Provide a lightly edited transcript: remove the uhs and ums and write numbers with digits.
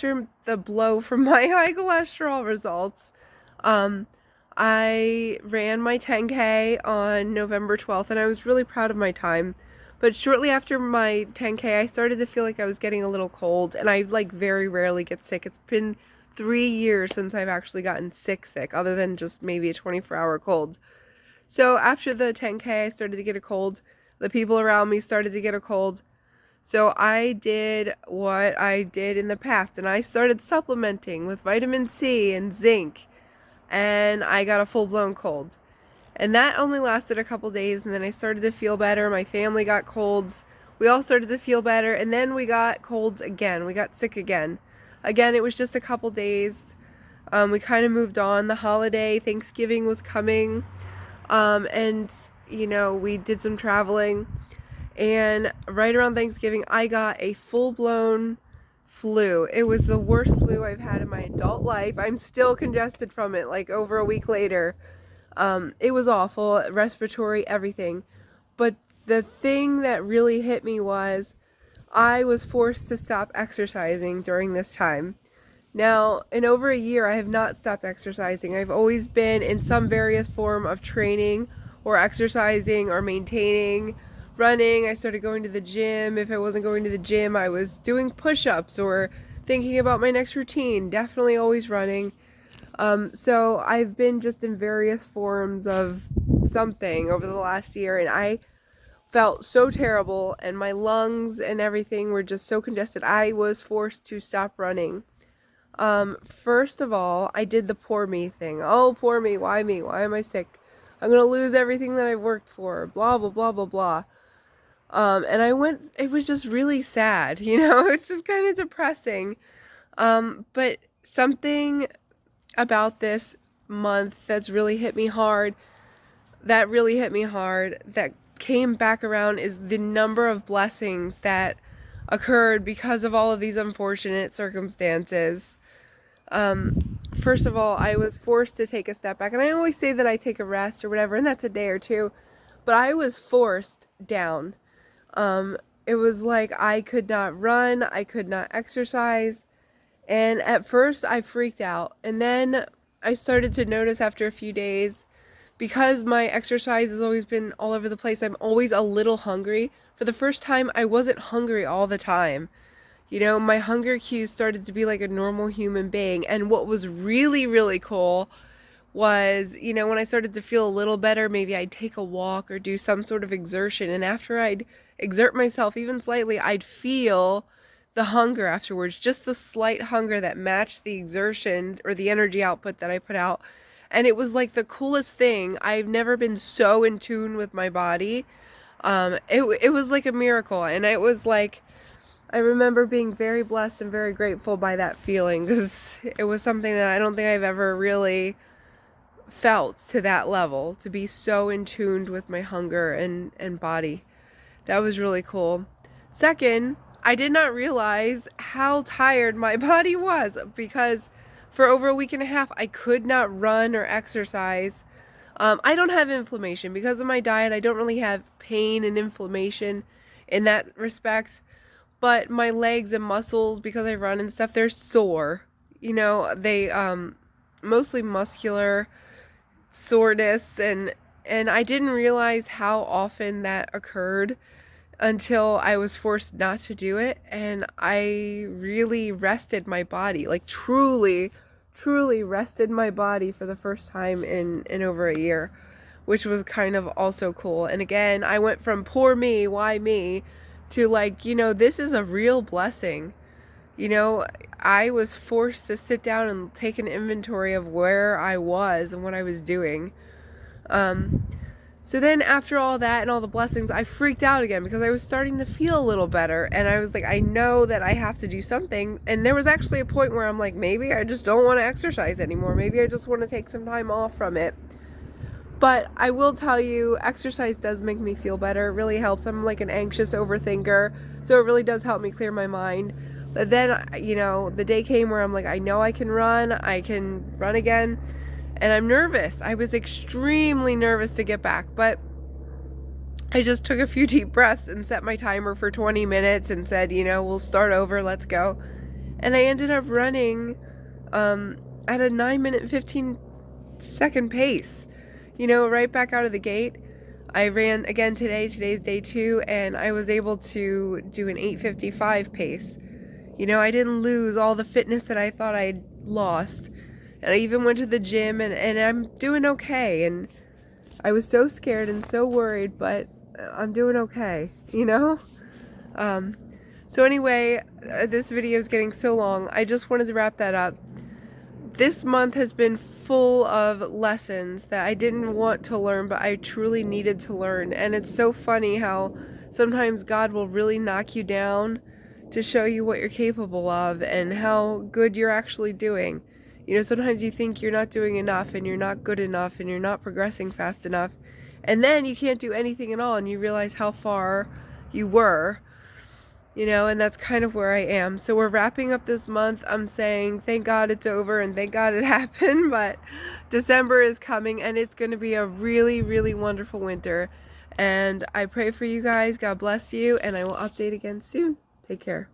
after the blow from my high cholesterol results, I ran my 10K on November 12th, and I was really proud of my time. But shortly after my 10K, I started to feel like I was getting a little cold, and I like very rarely get sick. It's been 3 years since I've actually gotten sick, other than just maybe a 24-hour cold. So after the 10K, I started to get a cold. The people around me started to get a cold. So I did what I did in the past, and I started supplementing with vitamin C and zinc, and I got a full-blown cold. And that only lasted a couple days, and then I started to feel better. My family got colds. We all started to feel better, and then we got colds again. We got sick again. Again, it was just a couple days. We kind of moved on. The holiday, Thanksgiving was coming, and, we did some traveling. And right around Thanksgiving, I got a full-blown flu. It was the worst flu I've had in my adult life. I'm still congested from it, like over a week later. It was awful, respiratory, everything. But the thing that really hit me was I was forced to stop exercising during this time. Now, in over a year, I have not stopped exercising. I've always been in some various form of training or exercising or maintaining, running. I started going to the gym. If I wasn't going to the gym, I was doing push-ups or thinking about my next routine. Definitely always running. So I've been just in various forms of something over the last year, and I felt so terrible, and my lungs and everything were just so congested. I was forced to stop running. First of all, I did the poor me thing. Oh, poor me. Why me? Why am I sick? I'm going to lose everything that I've worked for. Blah, blah, blah, blah, blah. And it was just really sad, it's just kind of depressing. But something about this month that really hit me hard, that came back around, is the number of blessings that occurred because of all of these unfortunate circumstances. First of all, I was forced to take a step back, and I always say that I take a rest or whatever, and that's a day or two, but I was forced down. It was like I could not run, I could not exercise, and at first I freaked out, and then I started to notice after a few days, because my exercise has always been all over the place, I'm always a little hungry. For the first time, I wasn't hungry all the time. My hunger cues started to be like a normal human being, and what was really, really cool was, when I started to feel a little better, maybe I'd take a walk or do some sort of exertion, and after I'd exert myself even slightly, I'd feel the hunger afterwards, just the slight hunger that matched the exertion or the energy output that I put out. And it was like the coolest thing. I've never been so in tune with my body. It was like a miracle, and it was like, I remember being very blessed and very grateful by that feeling, because it was something that I don't think I've ever really felt to that level, to be so in tune with my hunger and body. That was really cool. Second, I did not realize how tired my body was, because for over a week and a half, I could not run or exercise. I don't have inflammation. Because of my diet, I don't really have pain and inflammation in that respect. But my legs and muscles, because I run and stuff, they're sore. They mostly muscular soreness, and I didn't realize how often that occurred until I was forced not to do it, and I really rested my body, like truly rested my body for the first time in over a year, which was kind of also cool. And again, I went from poor me, why me, to like, this is a real blessing. I was forced to sit down and take an inventory of where I was and what I was doing. So then after all that and all the blessings, I freaked out again because I was starting to feel a little better. And I was like, I know that I have to do something. And there was actually a point where I'm like, maybe I just don't want to exercise anymore. Maybe I just want to take some time off from it. But I will tell you, exercise does make me feel better. It really helps. I'm like an anxious overthinker, so it really does help me clear my mind. But then, the day came where I'm like, I know I can run again, and I'm nervous. I was extremely nervous to get back, but I just took a few deep breaths and set my timer for 20 minutes and said, we'll start over, let's go. And I ended up running at a 9-minute 15-second pace. You know, right back out of the gate. I ran again today. Today's day 2, and I was able to do an 8:55 pace. You know, I didn't lose all the fitness that I thought I'd lost. And I even went to the gym, and I'm doing okay. And I was so scared and so worried, but I'm doing okay, you know? So anyway, this video is getting so long. I just wanted to wrap that up. This month has been full of lessons that I didn't want to learn, but I truly needed to learn. And it's so funny how sometimes God will really knock you down to show you what you're capable of and how good you're actually doing. You know, sometimes you think you're not doing enough and you're not good enough and you're not progressing fast enough. And then you can't do anything at all and you realize how far you were. You know, and that's kind of where I am. So we're wrapping up this month. I'm saying thank God it's over and thank God it happened, but December is coming and it's going to be a really, really wonderful winter. And I pray for you guys. God bless you, and I will update again soon. Take care.